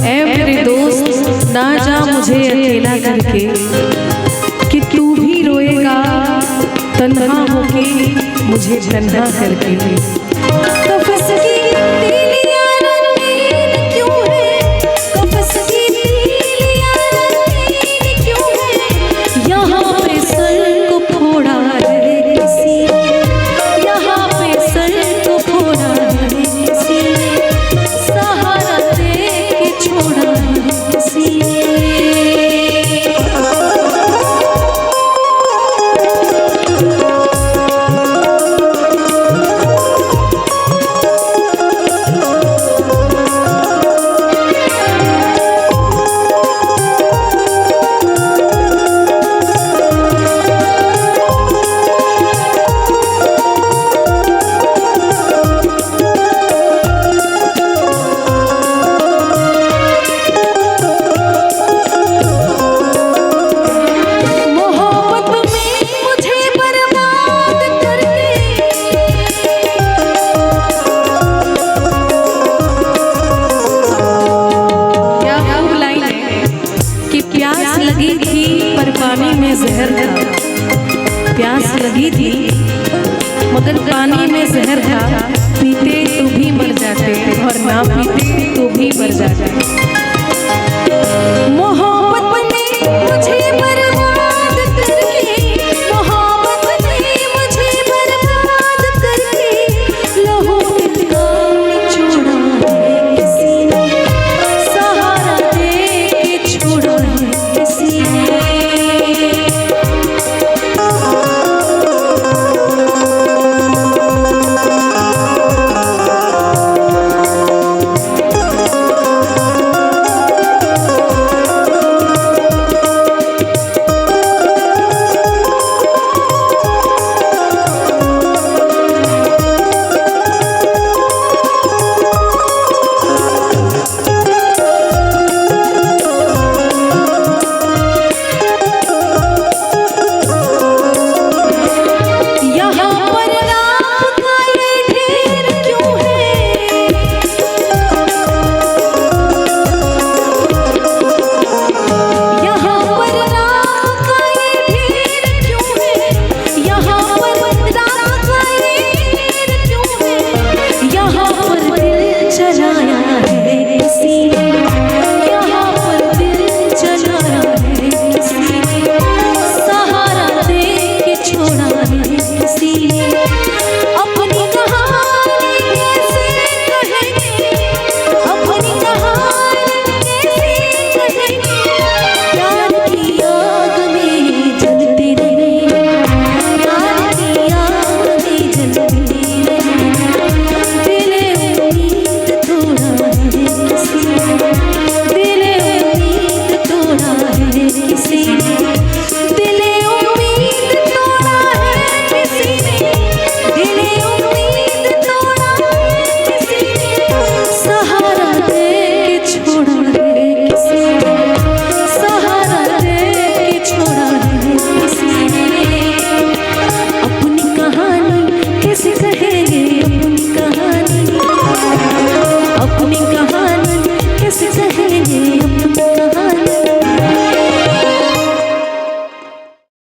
ऐ मेरे दोस्त ना जा मुझे अकेला करके, कि तू भी रोएगा तन्हा होके मुझे तन्हा करके। कफस की तीलियां रंगीन क्यों है, कफस की तीलियां रंगीन क्यों है, यहाँ पे सर को फोड़ा है किसी ने, यहाँ पे सर को फोड़ा है किसी ने, सहारा दे के छोड़ा है किसी ने। पानी में जहर था, प्यास लगी थी मगर पानी में जहर था, पीते तो भी मर जाते और ना पीते तो भी मर जाते।